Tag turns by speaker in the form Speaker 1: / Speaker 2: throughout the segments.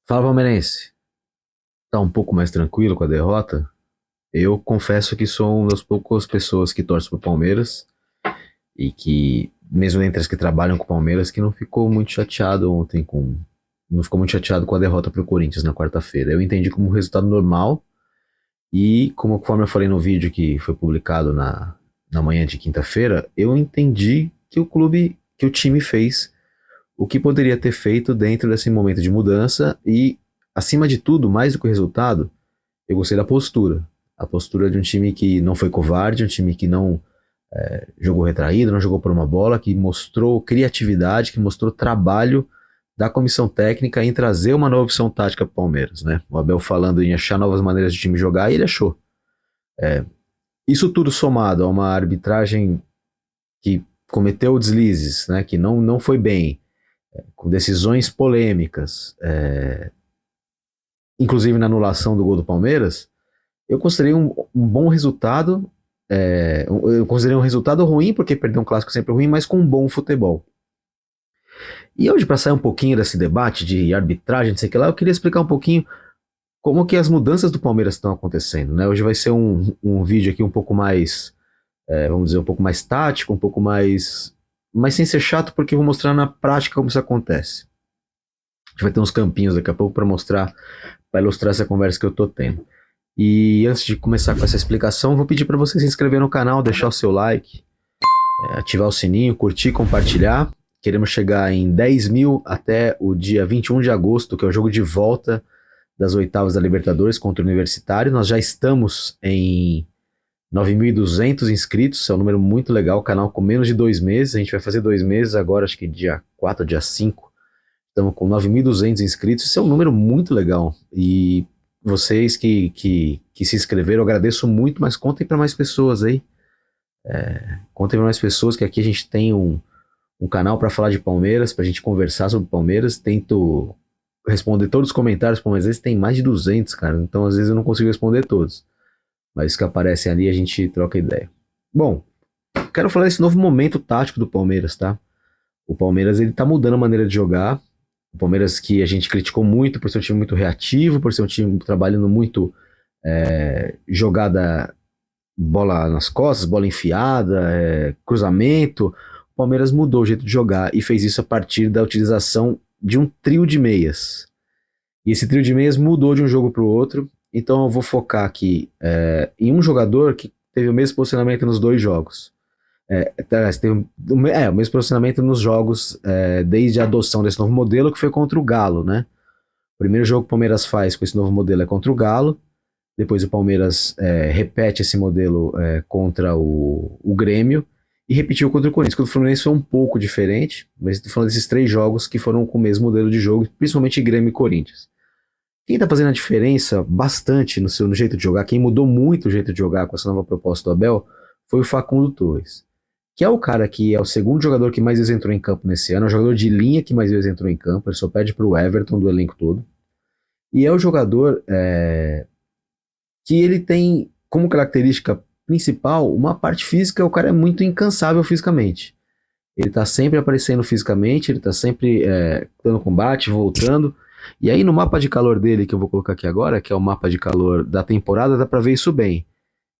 Speaker 1: Fala, palmeirense. Tá um pouco mais tranquilo com a derrota? Eu confesso que sou uma das poucas pessoas que torcem pro Palmeiras e que, mesmo entre as que trabalham com o Palmeiras, que não ficou muito chateado ontem com. Não ficou muito chateado com a derrota pro Corinthians na quarta-feira. Eu entendi como um resultado normal e, como conforme eu falei no vídeo que foi publicado na manhã de quinta-feira, eu entendi que o clube, que o time fez o que poderia ter feito dentro desse momento de mudança e, acima de tudo, mais do que o resultado, eu gostei da postura. A postura de um time que não foi covarde, um time que não jogou retraído, não jogou por uma bola, que mostrou criatividade, que mostrou trabalho da comissão técnica em trazer uma nova opção tática para o Palmeiras. Né? O Abel falando em achar novas maneiras de time jogar, e ele achou. Isso tudo somado a uma arbitragem que cometeu deslizes, né, que não foi bem, com decisões polêmicas, inclusive na anulação do gol do Palmeiras, eu considerei um bom resultado. Eu considerei um resultado ruim, porque perder um clássico é sempre ruim, mas com um bom futebol. E hoje, para sair um pouquinho desse debate de arbitragem, não sei o que lá, eu queria explicar um pouquinho como que as mudanças do Palmeiras estão acontecendo. Né? Hoje vai ser um vídeo aqui um pouco mais, vamos dizer, um pouco mais tático, um pouco mais. Mas sem ser chato, porque eu vou mostrar na prática como isso acontece. A gente vai ter uns campinhos daqui a pouco para mostrar, para ilustrar essa conversa que eu tô tendo. E antes de começar com essa explicação, vou pedir para você se inscrever no canal, deixar o seu like, ativar o sininho, curtir, compartilhar. Queremos chegar em 10 mil até o dia 21 de agosto, que é o jogo de volta das oitavas da Libertadores contra o Universitário. Nós já estamos em 9.200 inscritos, é um número muito legal, o canal com menos de 2 meses. A gente vai fazer 2 meses agora, acho que dia 4, dia 5. Estamos com 9.200 inscritos, isso é um número muito legal. E vocês que se inscreveram, eu agradeço muito, mas contem para mais pessoas aí. Contem para mais pessoas que aqui a gente tem um canal para falar de Palmeiras, para a gente conversar sobre Palmeiras. Tento responder todos os comentários, mas às vezes tem mais de 200, cara, então às vezes eu não consigo responder todos. Mas os que aparecem ali a gente troca ideia. Bom, quero falar desse novo momento tático do Palmeiras, tá? O Palmeiras ele tá mudando a maneira de jogar. O Palmeiras que a gente criticou muito por ser um time muito reativo, por ser um time trabalhando muito jogada, bola nas costas, bola enfiada, cruzamento. O Palmeiras mudou o jeito de jogar e fez isso a partir da utilização de um trio de meias. E esse trio de meias mudou de um jogo para o outro. Então eu vou focar aqui em um jogador que teve o mesmo posicionamento nos dois jogos. Teve o mesmo posicionamento nos jogos desde a adoção desse novo modelo, que foi contra o Galo, né? O primeiro jogo que o Palmeiras faz com esse novo modelo é contra o Galo. Depois o Palmeiras repete esse modelo contra o Grêmio e repetiu contra o Corinthians. Contra o Fluminense foi um pouco diferente, mas estou falando desses 3 jogos que foram com o mesmo modelo de jogo, principalmente Grêmio e Corinthians. Quem está fazendo a diferença bastante no jeito de jogar, quem mudou muito o jeito de jogar com essa nova proposta do Abel, foi o Facundo Torres, que é o cara que é o segundo jogador que mais vezes entrou em campo nesse ano, é o jogador de linha que mais vezes entrou em campo, ele só perde para o Everton do elenco todo, e é o jogador que ele tem como característica principal uma parte física. O cara é muito incansável fisicamente, ele tá sempre aparecendo fisicamente, ele tá sempre dando combate, voltando. E aí no mapa de calor dele, que eu vou colocar aqui agora, que é o mapa de calor da temporada, dá pra ver isso bem.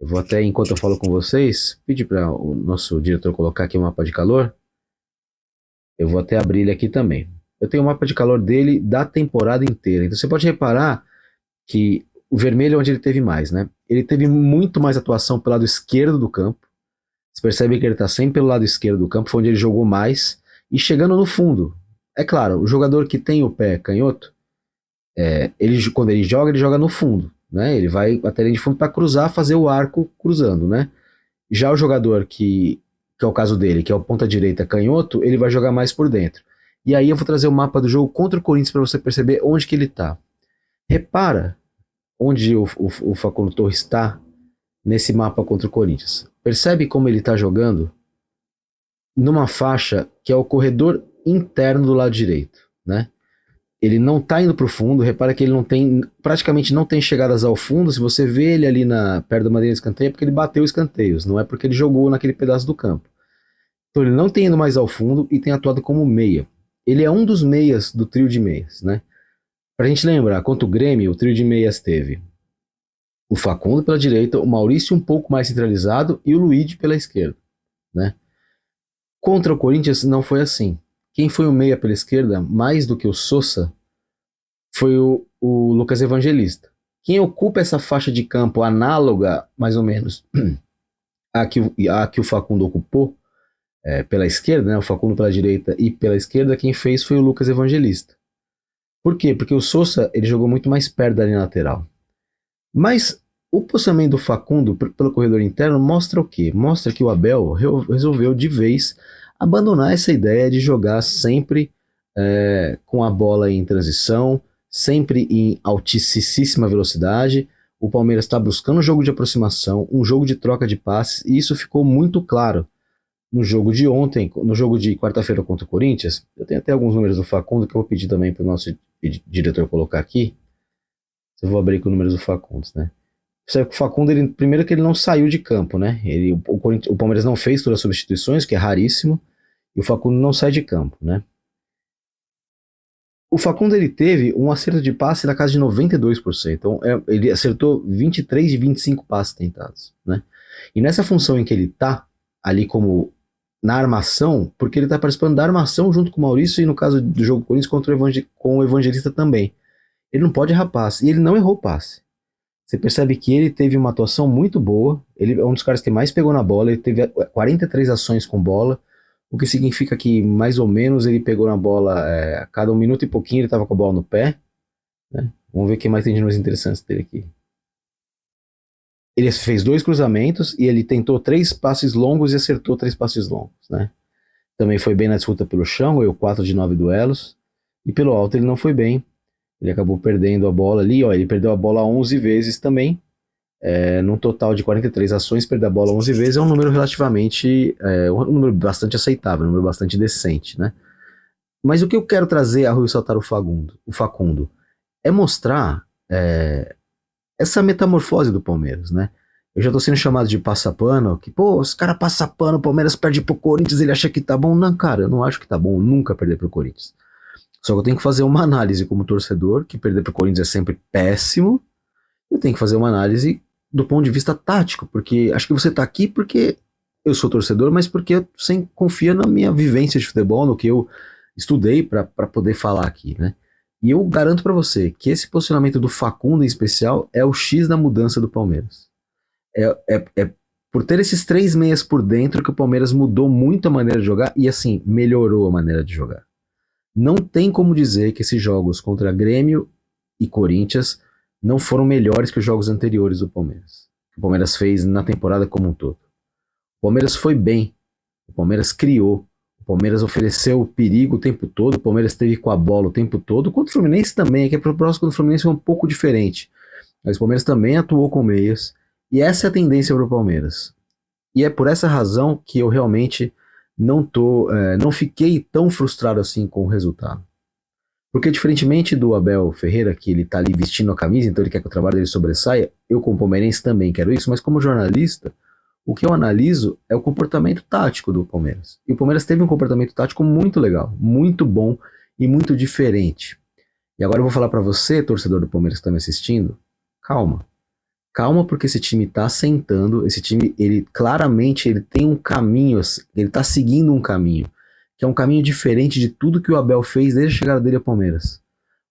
Speaker 1: Eu vou até, enquanto eu falo com vocês, pedir para o nosso diretor colocar aqui o mapa de calor. Eu vou até abrir ele aqui também. Eu tenho o mapa de calor dele da temporada inteira. Então você pode reparar que o vermelho é onde ele teve mais, né? Ele teve muito mais atuação pelo lado esquerdo do campo. Você percebe que ele está sempre pelo lado esquerdo do campo, foi onde ele jogou mais. E chegando no fundo. É claro, o jogador que tem o pé canhoto, quando ele joga no fundo. Né? Ele vai até a linha de fundo para cruzar, fazer o arco cruzando. Né? Já o jogador que é o caso dele, que é o ponta direita canhoto, ele vai jogar mais por dentro. E aí eu vou trazer o mapa do jogo contra o Corinthians para você perceber onde que ele está. Repara onde o Facundo Torres está nesse mapa contra o Corinthians. Percebe como ele está jogando numa faixa que é o corredor interno do lado direito, né? Ele não está indo para o fundo. Repara que ele praticamente não tem chegadas ao fundo. Se você vê ele ali perto da madeira de escanteio, é porque ele bateu escanteios, não é porque ele jogou naquele pedaço do campo. Então ele não tem ido mais ao fundo e tem atuado como meia. Ele é um dos meias do trio de meias, né? Pra gente lembrar, contra o Grêmio, o trio de meias teve o Facundo pela direita, o Maurício um pouco mais centralizado e o Luigi pela esquerda, né? Contra o Corinthians não foi assim. Quem foi o meia pela esquerda, mais do que o Sousa, foi o Lucas Evangelista. Quem ocupa essa faixa de campo análoga, mais ou menos, a que o Facundo ocupou, pela esquerda, né? O Facundo pela direita e pela esquerda, quem fez foi o Lucas Evangelista. Por quê? Porque o Sousa ele jogou muito mais perto da linha lateral. Mas o posicionamento do Facundo pelo corredor interno mostra o quê? Mostra que o Abel resolveu de vez abandonar essa ideia de jogar sempre com a bola em transição, sempre em altíssima velocidade. O Palmeiras está buscando um jogo de aproximação, um jogo de troca de passes, e isso ficou muito claro no jogo de ontem, no jogo de quarta-feira contra o Corinthians. Eu tenho até alguns números do Facundo que eu vou pedir também para o nosso diretor colocar aqui. Eu vou abrir com os números do Facundo, né? O Facundo, primeiro que ele não saiu de campo, né? O Palmeiras não fez todas as substituições, que é raríssimo, e o Facundo não sai de campo, né? O Facundo ele teve um acerto de passe da casa de 92%. Então ele acertou 23 de 25 passes tentados, né? E nessa função em que ele tá, ali como na armação, porque ele tá participando da armação junto com o Maurício, e no caso do jogo Corinthians com o Evangelista também. Ele não pode errar passe, e ele não errou passe. Você percebe que ele teve uma atuação muito boa, ele é um dos caras que mais pegou na bola, ele teve 43 ações com bola, o que significa que mais ou menos ele pegou na bola a cada um minuto e pouquinho ele estava com a bola no pé, né? Vamos ver o que mais tem de números interessantes dele aqui. Ele fez 2 cruzamentos e ele tentou 3 passes longos e acertou 3 passes longos, né? Também foi bem na disputa pelo chão, ganhou 4 de 9 duelos, e pelo alto ele não foi bem. Ele acabou perdendo a bola ali, ó, ele perdeu a bola 11 vezes também, num total de 43 ações, perder a bola 11 vezes é um número relativamente, um número bastante aceitável, um número bastante decente, né? Mas o que eu quero trazer a Rui saltar o Facundo, é mostrar essa metamorfose do Palmeiras, né? Eu já tô sendo chamado de passapano, que, pô, os caras passam pano, o Palmeiras perde pro Corinthians, ele acha que tá bom. Não, cara, eu não acho que tá bom nunca perder pro Corinthians. Só que eu tenho que fazer uma análise como torcedor, que perder pro Corinthians é sempre péssimo. Eu tenho que fazer uma análise do ponto de vista tático, porque acho que você tá aqui porque eu sou torcedor, mas porque você confia na minha vivência de futebol, no que eu estudei para poder falar aqui, né? E eu garanto para você que esse posicionamento do Facundo em especial é o X da mudança do Palmeiras. É por ter esses 3 meias por dentro que o Palmeiras mudou muito a maneira de jogar e, assim, melhorou a maneira de jogar. Não tem como dizer que esses jogos contra Grêmio e Corinthians não foram melhores que os jogos anteriores do Palmeiras. Que o Palmeiras fez na temporada como um todo. O Palmeiras foi bem. O Palmeiras criou. O Palmeiras ofereceu perigo o tempo todo. O Palmeiras esteve com a bola o tempo todo. Contra o Fluminense também. Que a proposta do Fluminense foi um pouco diferente. Mas o Palmeiras também atuou com meias. E essa é a tendência para o Palmeiras. E é por essa razão que eu realmente não fiquei tão frustrado assim com o resultado. Porque diferentemente do Abel Ferreira, que ele tá ali vestindo a camisa, então ele quer que o trabalho dele sobressaia, eu como palmeirense também quero isso, mas como jornalista, o que eu analiso é o comportamento tático do Palmeiras. E o Palmeiras teve um comportamento tático muito legal, muito bom e muito diferente. E agora eu vou falar para você, torcedor do Palmeiras que está me assistindo, calma. Calma, porque esse time tá sentando, esse time, ele claramente ele tem um caminho, ele tá seguindo um caminho, que é um caminho diferente de tudo que o Abel fez desde a chegada dele ao Palmeiras.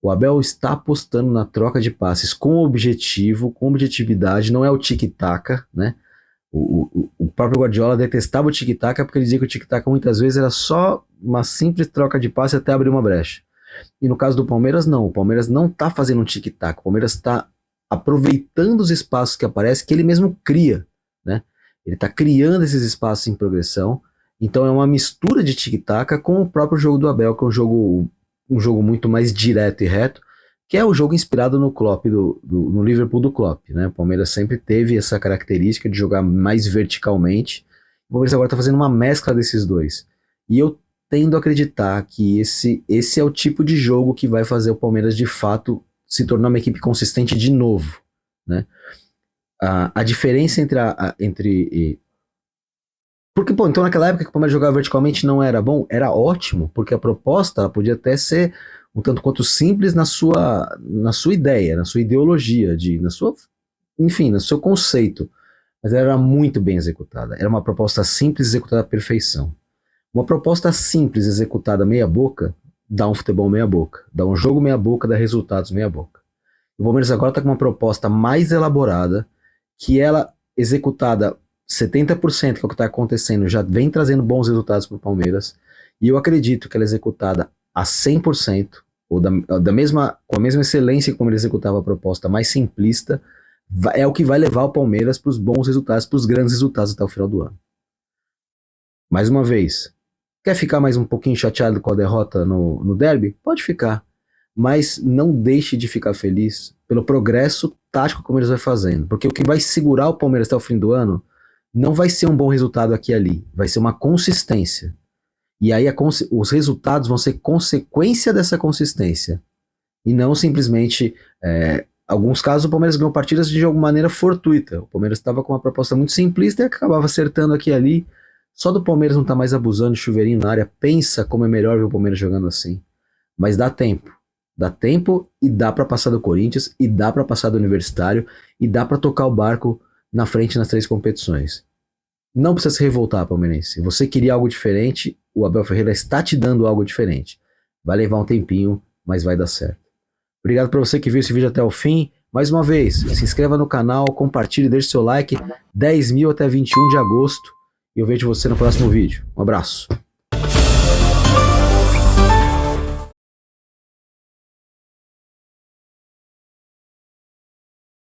Speaker 1: O Abel está apostando na troca de passes com objetivo, com objetividade, não é o tic-tac, né? O próprio Guardiola detestava o tic-tac porque ele dizia que o tic-tac muitas vezes era só uma simples troca de passe até abrir uma brecha. E no caso do Palmeiras, não. O Palmeiras não tá fazendo um tic-tac, o Palmeiras está aproveitando os espaços que aparecem, que ele mesmo cria, né? Ele está criando esses espaços em progressão, então é uma mistura de tic-tac com o próprio jogo do Abel, que é um jogo muito mais direto e reto, que é o jogo inspirado no Klopp, no Liverpool do Klopp, né? O Palmeiras sempre teve essa característica de jogar mais verticalmente, o Palmeiras agora está fazendo uma mescla desses dois, e eu tendo a acreditar que esse é o tipo de jogo que vai fazer o Palmeiras de fato se tornar uma equipe consistente de novo, né? A diferença entre porque, então naquela época que o Palmeiras jogava verticalmente não era bom, era ótimo, porque a proposta podia até ser um tanto quanto simples na sua ideia, na sua ideologia, enfim, no seu conceito, mas ela era muito bem executada. Era uma proposta simples executada à perfeição. Uma proposta simples executada meia boca dá um futebol meia boca, dá um jogo meia boca, dá resultados meia boca. O Palmeiras agora está com uma proposta mais elaborada, que ela executada 70%, que é o que está acontecendo, já vem trazendo bons resultados para o Palmeiras, e eu acredito que ela é executada a 100%, ou com a mesma excelência como ele executava a proposta mais simplista, é o que vai levar o Palmeiras para os bons resultados, para os grandes resultados até o final do ano. Mais uma vez, quer ficar mais um pouquinho chateado com a derrota no derby? Pode ficar, mas não deixe de ficar feliz pelo progresso tático que o Palmeiras vai fazendo, porque o que vai segurar o Palmeiras até o fim do ano não vai ser um bom resultado aqui e ali, vai ser uma consistência. E aí os resultados vão ser consequência dessa consistência. E não simplesmente... alguns casos o Palmeiras ganhou partidas de alguma maneira fortuita. O Palmeiras estava com uma proposta muito simplista e acabava acertando aqui e ali. Só do Palmeiras não estar mais abusando de chuveirinho na área. Pensa como é melhor ver o Palmeiras jogando assim. Mas dá tempo. Dá tempo e dá para passar do Corinthians, e dá para passar do Universitário, e dá para tocar o barco na frente nas 3 competições. Não precisa se revoltar, palmeirense. Se você queria algo diferente, o Abel Ferreira está te dando algo diferente. Vai levar um tempinho, mas vai dar certo. Obrigado para você que viu esse vídeo até o fim. Mais uma vez, se inscreva no canal, compartilhe, deixe seu like. 10 mil até 21 de agosto. E eu vejo você no próximo vídeo. Um abraço.